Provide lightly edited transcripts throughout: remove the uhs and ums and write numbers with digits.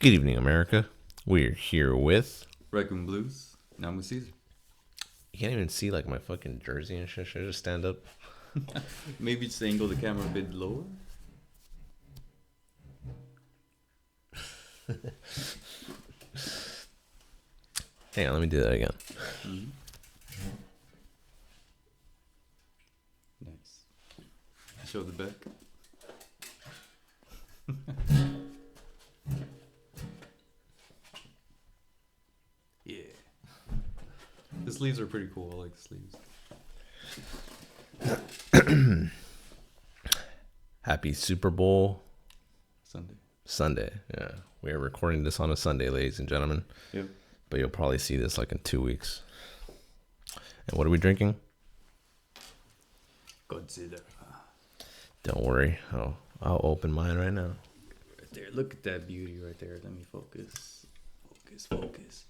Good evening, America. We're here with... Raccoon Blues. Now I'm with Caesar. You can't even see like my fucking jersey and shit. Should I just stand up? Maybe just angle the camera a bit lower. Hang on, let me do that again. Mm-hmm. Nice. Show the back. Yeah. The sleeves are pretty cool. I like the sleeves. Happy Super Bowl Sunday. Yeah, we are recording this on a Sunday, ladies and gentlemen. Yep. But you'll probably see this like in 2 weeks. And what are we drinking? Godzilla. Don't worry. I'll open mine right now. Right there. Look at that beauty right there. Let me focus. Focus.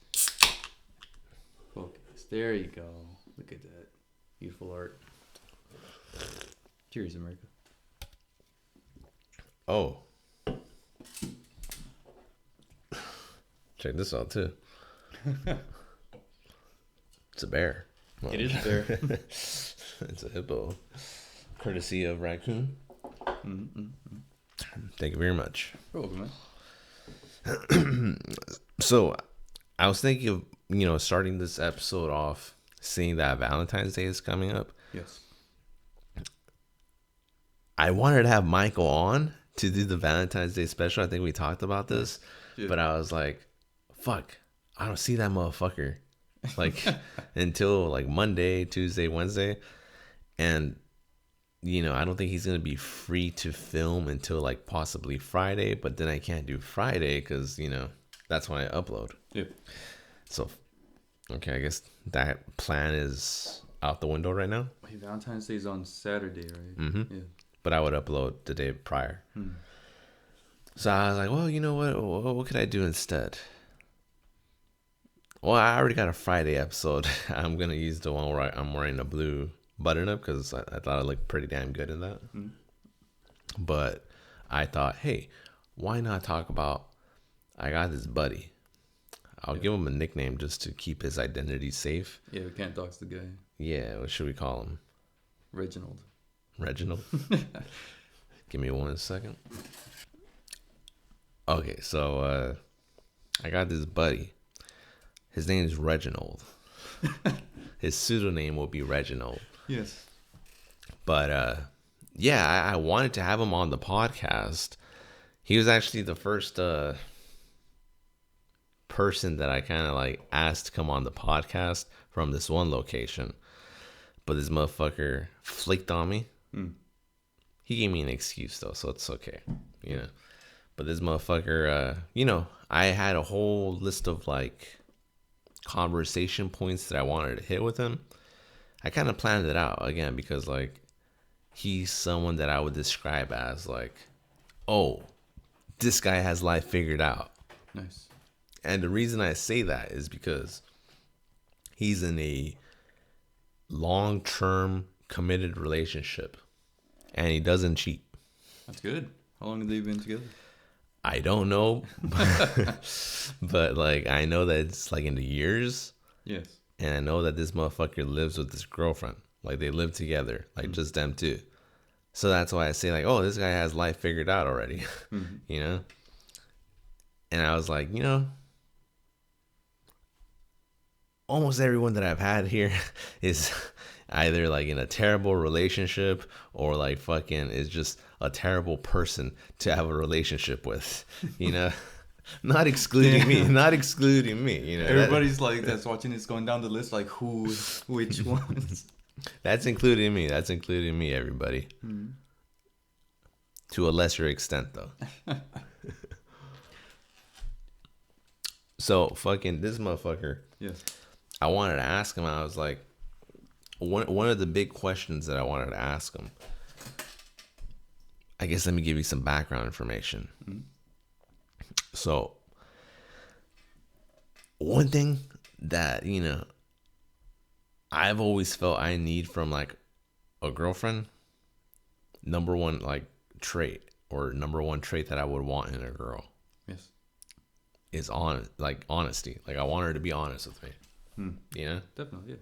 There you go. Look at that. Beautiful art. Cheers, America. Oh. Check this out too. It's a bear. Well, It is a bear. It's a hippo. Courtesy of Raccoon. Mm-hmm. Thank you very much. You're welcome, man. So, I was thinking of, starting this episode off, seeing that Valentine's Day is coming up. Yes. I wanted to have Michael on to do the Valentine's Day special. I think we talked about this. Yeah. But I was like, fuck, I don't see that motherfucker. Like, until like Monday, Tuesday, Wednesday. And, I don't think he's going to be free to film until like possibly Friday. But then I can't do Friday because, that's when I upload. Yep. So, okay, I guess that plan is out the window right now. Hey, Valentine's Day is on Saturday, right? Mm-hmm. Yeah. But I would upload the day prior. So I was like, well, you know what could I do instead? Well, I already got a Friday episode. I'm going to use the one where I'm wearing a blue button-up because I thought I looked pretty damn good in that. But I thought, hey, why not talk about, I got this buddy. I'll give him a nickname just to keep his identity safe. Yeah, we can't dox the guy. Yeah, what should we call him? Reginald. Give me 1 second. Okay, so I got this buddy. His name is Reginald. His pseudonym will be Reginald. Yes. But I wanted to have him on the podcast. He was actually the first person that I kind of like asked to come on the podcast from this one location. But this motherfucker flicked on me. He gave me an excuse though, so it's okay. But this motherfucker, I had a whole list of like conversation points that I wanted to hit with him. I kind of planned it out again because like he's someone that I would describe as like, oh, this guy has life figured out. Nice. And the reason I say that is because he's in a long-term committed relationship and he doesn't cheat. That's good. How long have they been together? I don't know, but like I know that it's like in the years. Yes. And I know that this motherfucker lives with his girlfriend. Like they live together, like just them two. So that's why I say like, oh, this guy has life figured out already, And I was like, almost everyone that I've had here is either like in a terrible relationship or like fucking is just a terrible person to have a relationship with, not excluding me, Everybody's like that's watching this going down the list like which ones. That's including me, everybody. To a lesser extent though. So fucking this motherfucker. Yes. I wanted to ask him, I was like, one of the big questions that I wanted to ask him, I guess let me give you some background information. So, one thing that, I've always felt I need from like a girlfriend, number one like trait or number one trait that I would want in a girl Yes. is on like honesty. Like I want her to be honest with me. You know? Definitely, yeah.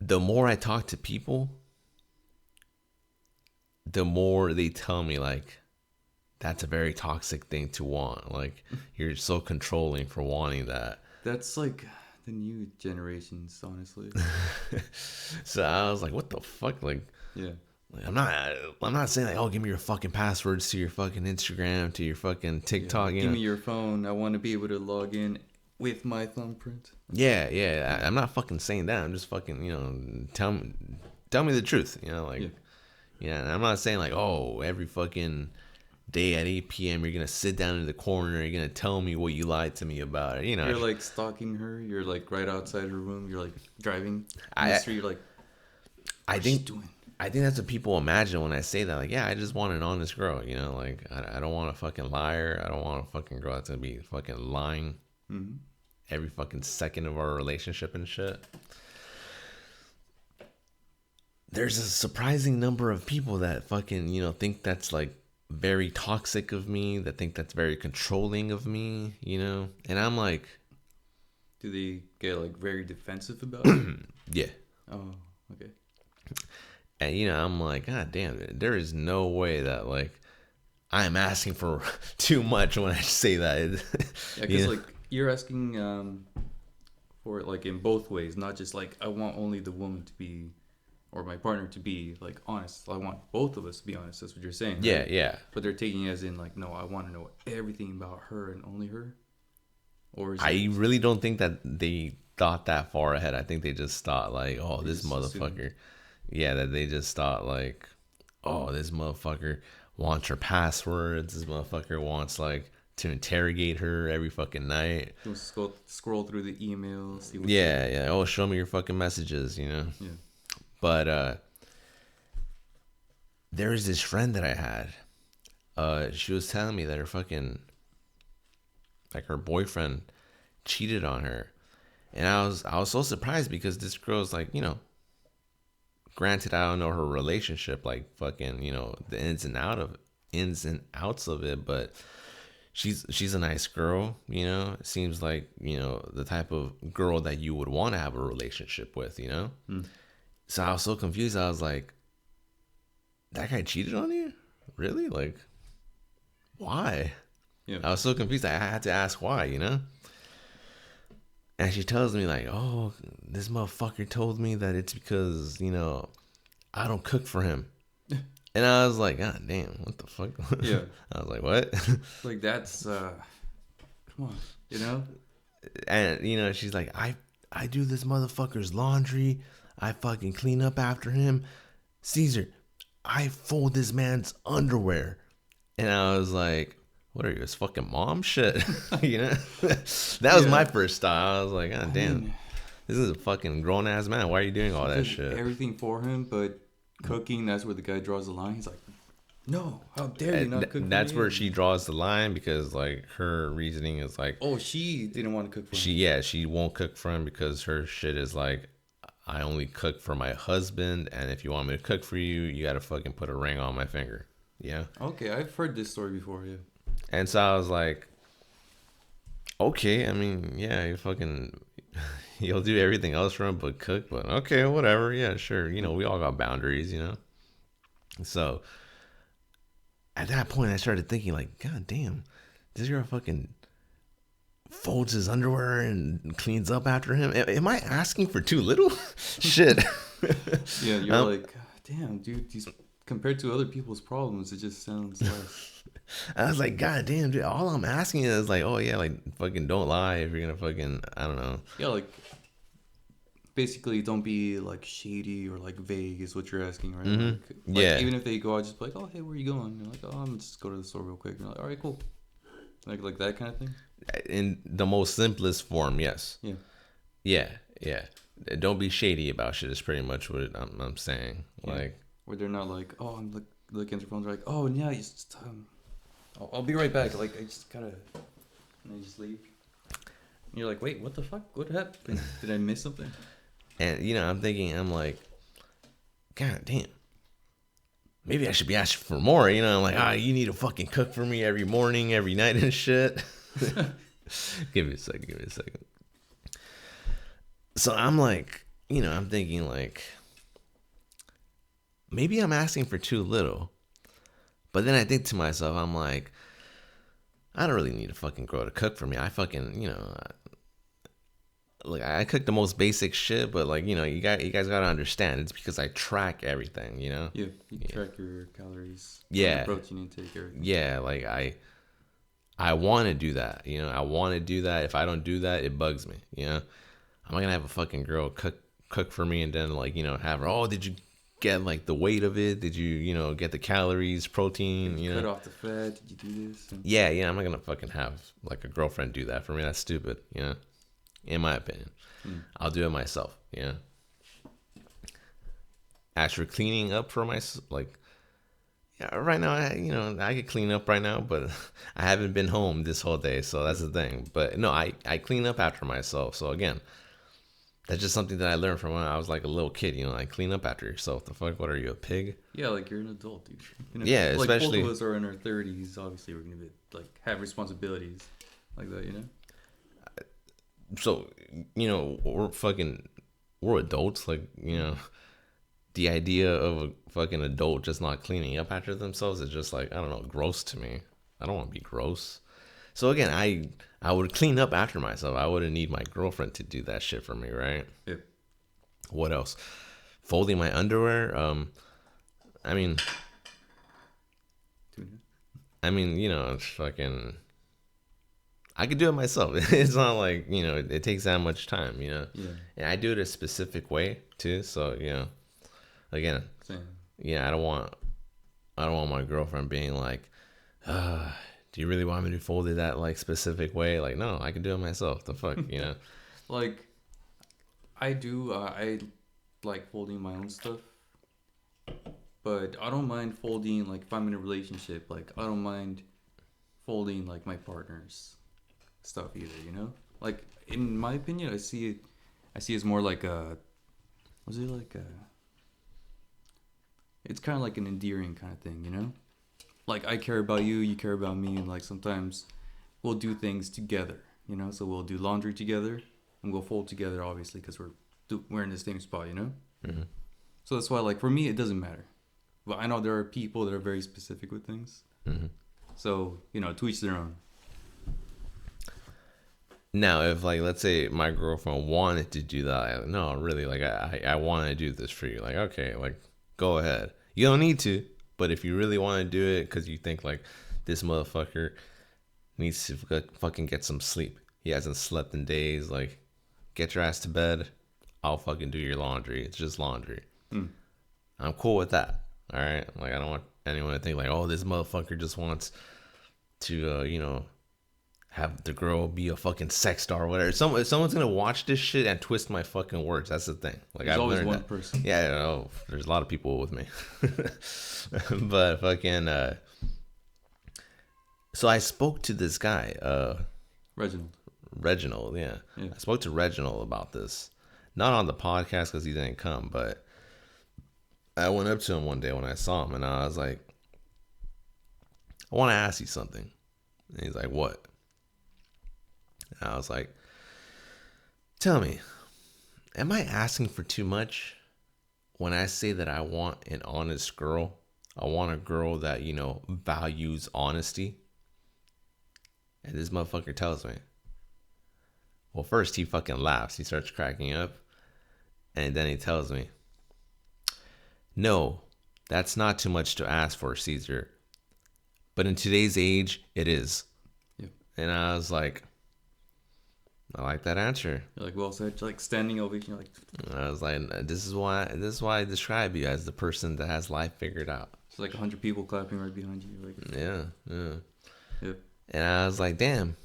The more I talk to people, the more they tell me like that's a very toxic thing to want. Like you're so controlling for wanting that. That's like the new generations, honestly. So I was like, what the fuck? Like, Yeah. I'm not saying like, oh, give me your fucking passwords to your fucking Instagram, to your fucking TikTok. Give me your phone. I want to be able to log in with my thumbprint. Yeah. I'm not fucking saying that. I'm just fucking, tell me the truth. Like, yeah. And I'm not saying like, oh, every fucking day at 8 p.m. you're gonna sit down in the corner. You're gonna tell me what you lied to me about. You're like stalking her. You're like right outside her room. You're like driving in the street. You're like, I think that's what people imagine when I say that. Like, yeah, I just want an honest girl. Like I don't want a fucking liar. I don't want a fucking girl that's gonna be fucking lying every fucking second of our relationship and shit. There's a surprising number of people that fucking think that's like very toxic of me, that think that's very controlling of me, and I'm like, do they get like very defensive about it? Yeah. Oh, okay. And I'm like, God damn it, there is no way that like I'm asking for too much when I say that. Yeah, because like you're asking for it like in both ways, not just like I want only the woman to be, or my partner to be like honest. I want both of us to be honest. That's what you're saying. Right? Yeah. But they're taking it as in like, no, I want to know everything about her and only her. Or I really don't think that they thought that far ahead. I think they just thought like, oh, this motherfucker. Assumed. Yeah, that they just thought like, oh, this motherfucker wants her passwords. This motherfucker wants like to interrogate her every fucking night. Scroll through the emails. See what's Yeah. Oh, show me your fucking messages. Yeah. But there's this friend that I had. She was telling me that her fucking like her boyfriend cheated on her, and I was so surprised because this girl's like, granted I don't know her relationship like fucking the ins and outs of it, but she's a nice girl. It seems like the type of girl that you would want to have a relationship with. So I was so confused. I was like, that guy cheated on you? Really? Like, why? Yeah. I was so confused. I had to ask why, And she tells me like, oh, this motherfucker told me that it's because, I don't cook for him. And I was like, God damn, what the fuck? Yeah. I was like, what? Like that's, come on, And, she's like, I do this motherfucker's laundry. I fucking clean up after him. Caesar, I fold this man's underwear. And I was like, what are you, his fucking mom? Shit. That was my first thought. I was like, God damn. This is a fucking grown ass man. Why are you doing all that shit? Everything for him, but cooking, that's where the guy draws the line. He's like, no, how dare you not cook? That's where she draws the line because like her reasoning is like, oh, she didn't want to cook for him. She won't cook for him because her shit is like, I only cook for my husband, and if you want me to cook for you, you gotta fucking put a ring on my finger. Yeah. Okay, I've heard this story before. Yeah. And so I was like, okay, I mean, yeah, you'll do everything else for him but cook, but okay, whatever, yeah, sure. We all got boundaries, So at that point, I started thinking like, God damn, this girl fucking folds his underwear and cleans up after him. Am I asking for too little? Shit. Yeah, you're like, damn, dude, compared to other people's problems, it just sounds less. I was like, God damn, dude, all I'm asking is like, oh yeah, like fucking don't lie if you're gonna fucking, I don't know. Yeah, like basically don't be like shady or like vague is what you're asking, right? Mm-hmm. Like, yeah. Even if they go out, just be like, oh hey, where are you going? You're like, oh, I'm just go to the store real quick. You're like, all right, cool. Like that kind of thing. In the most simplest form, yes. Yeah. Yeah. Don't be shady about shit is pretty much what I'm saying. Yeah. Like, where they're not like, oh, I'm looking at their phone. They're like, oh yeah, you just I'll be right back. Like I just gotta, and they just leave. And you're like, wait, what the fuck? What happened? Did I miss something? And I'm thinking, I'm like, God damn. maybe I should be asking for more. You know, I'm like, you need to fucking cook for me every morning, every night and shit. Give me a second. So I'm like, I'm thinking like, maybe I'm asking for too little. But then I think to myself, I'm like, I don't really need a fucking girl to cook for me. I fucking, look, I cook the most basic shit, but like, you guys gotta understand, it's because I track everything, Yeah, you track your calories. Yeah. Your protein intake, everything. Yeah, like I want to do that, I want to do that. If I don't do that, it bugs me, I'm not gonna have a fucking girl cook for me and then like, have her, oh, did you get like the weight of it? Did you, get the calories, protein, cut off the fat? Did you do this? Yeah, I'm not gonna fucking have like a girlfriend do that for me. That's stupid, in my opinion. I'll do it myself, As for cleaning up for myself, like, yeah, right now, I could clean up right now, but I haven't been home this whole day, so that's the thing. But no, I clean up after myself. So again, that's just something that I learned from when I was like a little kid, like clean up after yourself. The fuck, what are you, a pig? Yeah, like you're an adult, dude. Yeah, like especially both of us are in our 30s. Obviously, we're gonna be like have responsibilities like that, So, we're adults, like, the idea of a fucking adult just not cleaning up after themselves is just like, I don't know, gross to me. I don't want to be gross. So again, I would clean up after myself. I wouldn't need my girlfriend to do that shit for me, right? Yeah. What else? Folding my underwear. I mean, it's fucking. I could do it myself. It's not like, it takes that much time, Yeah. And I do it a specific way too. So, again, Same. I don't want my girlfriend being like, do you really want me to fold it that like specific way? Like, no, I can do it myself. The fuck, Like, I do. I like folding my own stuff, but I don't mind folding like if I'm in a relationship. Like, I don't mind folding like my partner's stuff either. Like, in my opinion, I see it as more like a. Was it like a? It's kind of like an endearing kind of thing, Like, I care about you, you care about me, and like sometimes we'll do things together, So we'll do laundry together and we'll fold together, obviously, because we're in the same spot, Mm-hmm. So that's why, like, for me, it doesn't matter. But I know there are people that are very specific with things. Mm-hmm. So, to each their own. Now, if like, let's say my girlfriend wanted to do that, no, really, like I want to do this for you. Like, okay, like go ahead. You don't need to, but if you really want to do it because you think like this motherfucker needs to fucking get some sleep. He hasn't slept in days. Like, get your ass to bed. I'll fucking do your laundry. It's just laundry. I'm cool with that. All right. Like, I don't want anyone to think like, oh, this motherfucker just wants to, have the girl be a fucking sex star or whatever. Someone's gonna watch this shit and twist my fucking words. That's the thing. Like, There's I've always learned one that. person. Yeah, I know. There's a lot of people with me. But fucking so I spoke to this guy, Reginald, yeah. I spoke to Reginald about this. Not on the podcast because he didn't come, but I went up to him one day when I saw him and I was like, I want to ask you something. And he's like, what? And I was like, tell me, am I asking for too much when I say that I want an honest girl? I want a girl that, values honesty. And this motherfucker tells me. Well, first he fucking laughs. He starts cracking up. And then he tells me, no, that's not too much to ask for, Caesar. But in today's age, it is. Yeah. And I was like, I like that answer. You're like, well said. Like standing ovation. You're like, I was like, this is why I describe you as the person that has life figured out. It's like 100 people clapping right behind you. Like, yeah. Yep. And I was like, damn.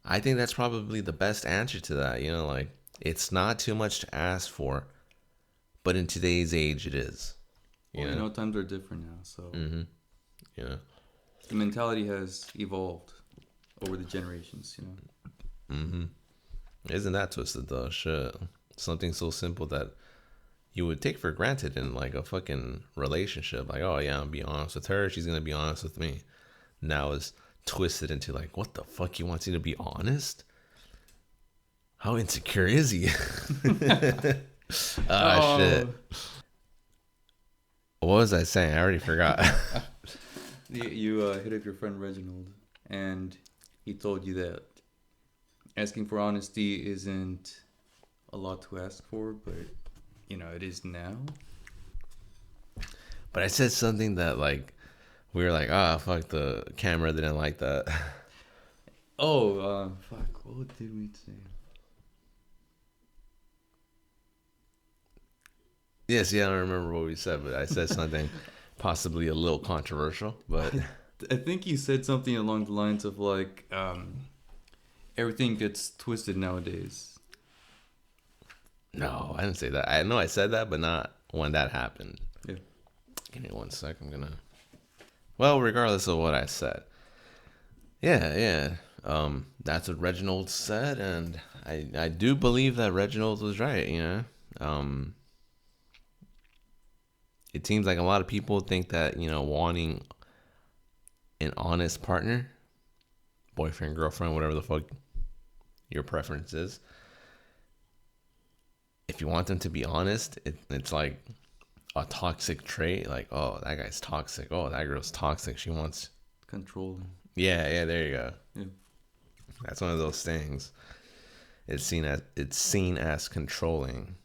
I think that's probably the best answer to that. Like, it's not too much to ask for, but in today's age, it is. Well, times are different now, so. Mm-hmm. Yeah. The mentality has evolved over the generations, Mm-hmm. Isn't that twisted though? Shit. Something so simple that you would take for granted in like a fucking relationship. Like, oh yeah, I'll be honest with her. She's gonna be honest with me. Now it's twisted into like, what the fuck? He wants you to be honest? How insecure is he? Oh shit. What was I saying? I already forgot. You hit up your friend Reginald, and he told you that asking for honesty isn't a lot to ask for, but it is now. But I said something that like we were like, fuck, the camera didn't like that. Oh, fuck, what did we say? Yes, yeah, I don't remember what we said, but I said something possibly a little controversial. But I think you said something along the lines of like, everything gets twisted nowadays. No, I didn't say that. I know I said that, but not when that happened. Yeah. Give me 1 sec. I'm gonna. Well, regardless of what I said, yeah. That's what Reginald said, and I do believe that Reginald was right. It seems like a lot of people think that wanting an honest partner, boyfriend, girlfriend, whatever the fuck your preference is. If you want them to be honest, it's like a toxic trait. Like, oh, that guy's toxic. Oh, that girl's toxic. She wants control. Yeah, there you go. Yeah. That's one of those things. It's seen as controlling,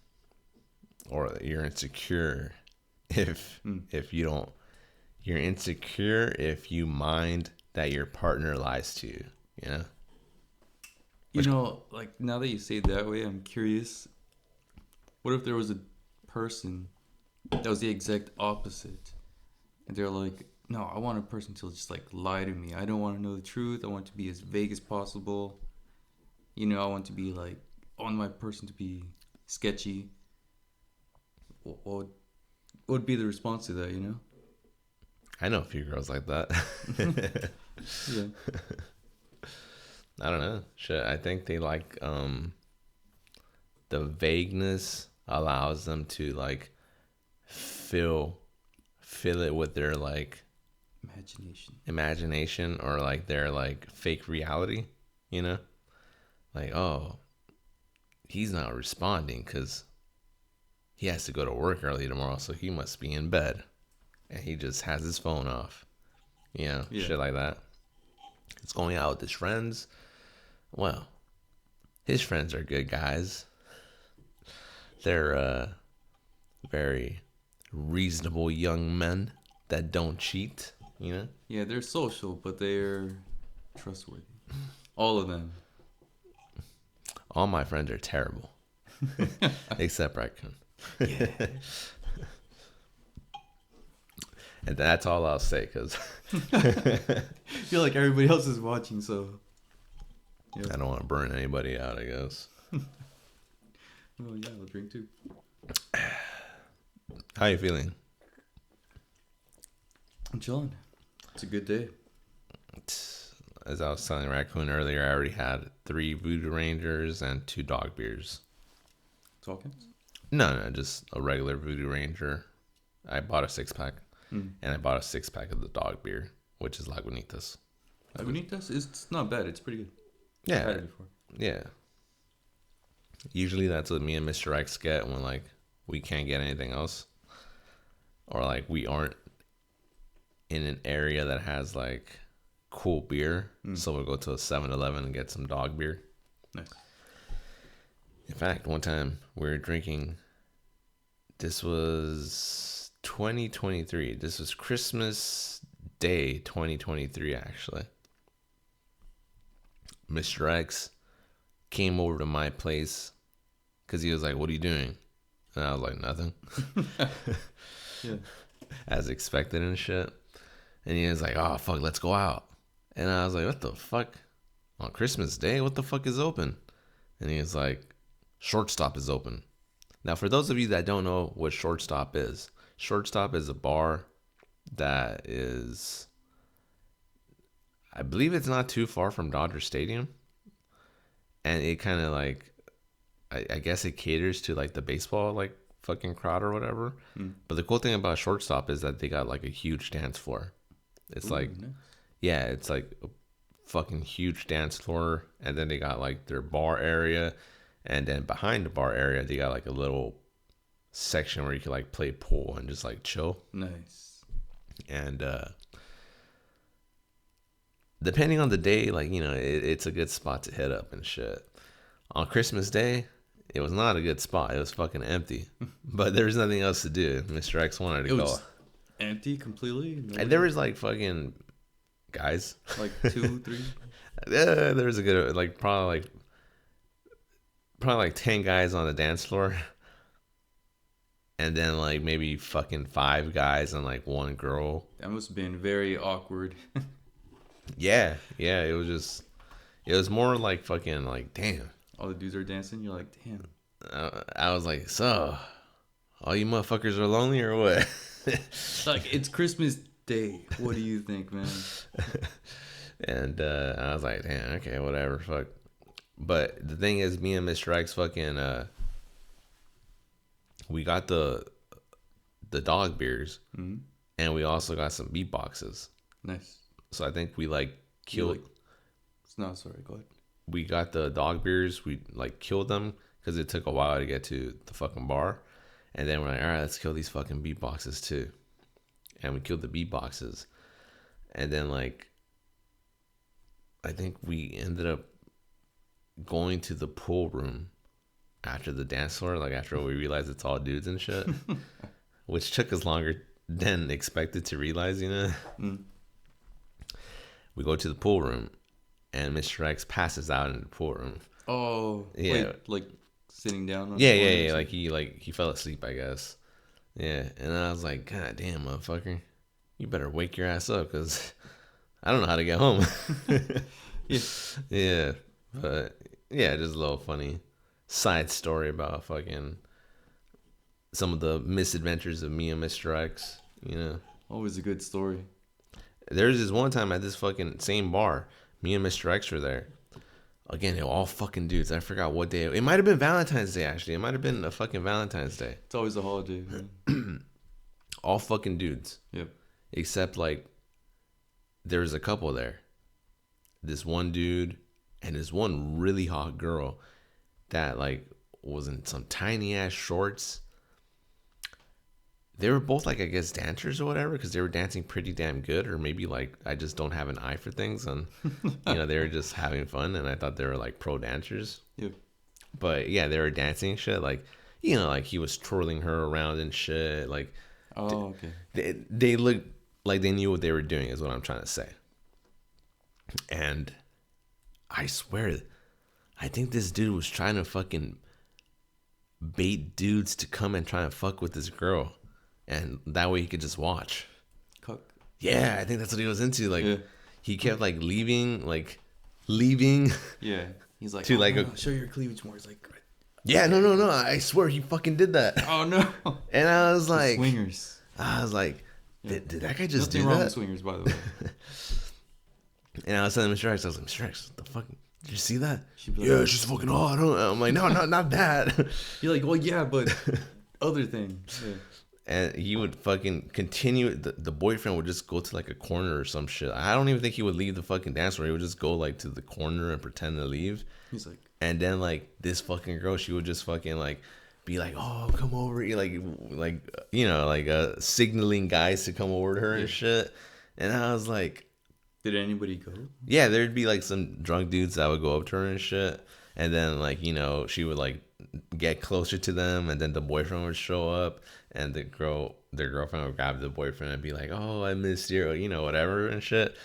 or you're insecure if you're insecure if you mind that your partner lies to you. Like now that you say it that way, I'm curious. What if there was a person that was the exact opposite, and they're like, no, I want a person to just like lie to me. I don't want to know the truth. I want to be as vague as possible. I want to be like, I want my person to be sketchy. What would be the response to that? I know a few girls like that. Yeah. I don't know. Shit, I think they like the vagueness allows them to like fill it with their like imagination or like their like fake reality, like, oh, he's not responding because he has to go to work early tomorrow, so he must be in bed and he just has his phone off, shit like that. He's going out with his friends. Well, his friends are good guys. They're very reasonable young men that don't cheat, Yeah, they're social, but they're trustworthy. All of them. All my friends are terrible. Except Raccoon. Yeah. And that's all I'll say, because I feel like everybody else is watching, so yeah. I don't want to burn anybody out, I guess. Well, yeah, I'll drink too. How you feeling? I'm chilling. It's a good day. As I was telling Raccoon earlier, I already had 3 Voodoo Rangers and 2 dog beers. Talkins? No, just a regular Voodoo Ranger. I bought a 6-pack. And I bought a 6-pack of the dog beer, which is Lagunitas. Lagunitas? It's not bad. It's pretty good. Yeah. I've had it before. Yeah. Usually that's what me and Mr. X get when like we can't get anything else. Or like we aren't in an area that has like cool beer. So we'll go to a 7-Eleven and get some dog beer. Nice. In fact, one time we were drinking, this was 2023. This was Christmas Day 2023, actually. Mr. X came over to my place because he was like, what are you doing? And I was like, nothing. Yeah. As expected and shit. And he was like, oh, fuck, let's go out. And I was like, what the fuck? On Christmas Day? What the fuck is open? And he was like, Shortstop is open. Now, for those of you that don't know what Shortstop is a bar that is, I believe it's not too far from Dodger Stadium. And it kind of like, I guess it caters to like the baseball like fucking crowd or whatever. But the cool thing about Shortstop is that they got like a huge dance floor. It's Ooh, like, nice. yeah, it's like a fucking huge dance floor, and then they got like their bar area, and then behind the bar area they got like a little section where you can like play pool and just like chill. Nice. And depending on the day, like, you know, it's a good spot to hit up and shit. On Christmas Day, it was not a good spot. It was fucking empty. But there was nothing else to do. Mr. X wanted to It go. was empty completely. And there was like fucking guys. Like 2, 3. Yeah, there was a good, like, probably like 10 guys on the dance floor. And then like maybe fucking 5 guys and like 1 girl. That must have been very awkward. Yeah. It was more like fucking like, damn. All the dudes are dancing. You're like, damn. I was like, so, all you motherfuckers are lonely or what? Like, it's Christmas Day. What do you think, man? And I was like, damn, okay, whatever, fuck. But the thing is, me and Mr. X fucking, we got the dog beers, and we also got some beatboxes. Nice. So I think we like killed. No, sorry, go ahead. We got the dog beers. We like killed them because it took a while to get to the fucking bar, and then we're like, all right, let's kill these fucking beatboxes too. And we killed the beatboxes, and then like, I think we ended up going to the pool room after the dance floor, like after we realized it's all dudes and shit, which took us longer than expected to realize, you know. We go to the pool room, and Mr. X passes out in the pool room. Oh, yeah, like sitting down. On yeah. Like he fell asleep, I guess. Yeah, and I was like, God damn, motherfucker, you better wake your ass up, cause I don't know how to get home. Yeah, but yeah, just a little funny side story about fucking some of the misadventures of me and Mr. X. You know, always a good story. There's this one time at this fucking same bar, me and Mr. X were there. Again, they were all fucking dudes. I forgot what day. It might have been Valentine's Day, actually. It might have been a fucking Valentine's Day. It's always a holiday, man. All fucking dudes. Yep. Except, like, there's a couple there. This one dude and this one really hot girl that, like, was in some tiny-ass shorts. They were both, like, I guess, dancers or whatever, because they were dancing pretty damn good. Or maybe, like, I just don't have an eye for things. And, you know, they were just having fun. And I thought they were, like, pro dancers. Yep. But, yeah, they were dancing shit. Like, you know, like, he was twirling her around and shit. Like, oh, okay. They looked like they knew what they were doing, is what I'm trying to say. And I swear, I think this dude was trying to fucking bait dudes to come and try and fuck with this girl. And that way he could just watch. Cuck. Yeah, I think that's what he was into. Like, yeah. He kept, like, leaving. Yeah. He's like, to, like, no, show your cleavage more. He's like, yeah, no. I swear he fucking did that. Oh, no. And I was like, swingers. I was like, did that guy just Nothing do wrong that? with swingers, by the way. And I was telling Mr. X, I was like, Mr. X, what the fuck? Did you see that? Like, yeah, she's fucking hot. I'm like, no, not that. You're like, well, yeah, but other things. Yeah. And he would fucking continue. The boyfriend would just go to like a corner or some shit. I don't even think he would leave the fucking dance floor. He would just go like to the corner and pretend to leave. He's like, and then like this fucking girl, she would just fucking like be like, oh, come over, like you know, like signaling guys to come over to her and shit. And I was like, did anybody go? Yeah, there'd be like some drunk dudes that would go up to her and shit. And then like, you know, she would like get closer to them, and then the boyfriend would show up, and their girlfriend would grab the boyfriend and be like, oh, I missed you, you know, whatever and shit.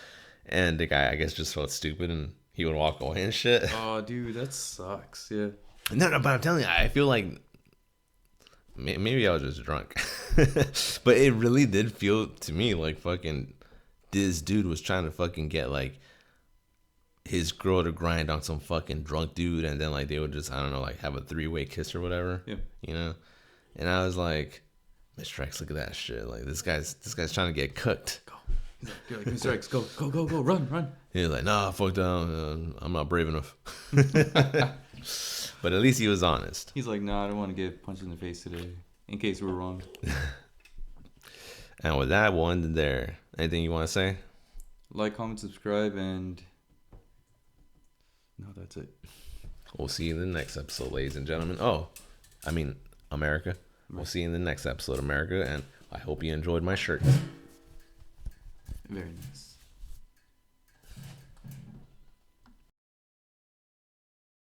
And the guy, I guess, just felt stupid and he would walk away and shit. Oh, dude, that sucks. Yeah. No, but I'm telling you, I feel like maybe I was just drunk. But it really did feel to me like fucking this dude was trying to fucking get like his girl to grind on some fucking drunk dude, and then like they would just, I don't know, like have a 3-way kiss or whatever. Yeah. You know? And I was like, Mr. X, look at that shit. Like this guy's trying to get cooked. Go. You're like, Mr. X, go, run. He was like, nah, fuck down. I'm not brave enough. But at least he was honest. He's like, nah, I don't want to get punched in the face today. in case we're wrong. And with that, we'll end it there. Anything you want to say? Like, comment, subscribe, and no, that's it. We'll see you in the next episode, ladies and gentlemen. America. We'll see you in the next episode, America, and I hope you enjoyed my shirt. Very nice.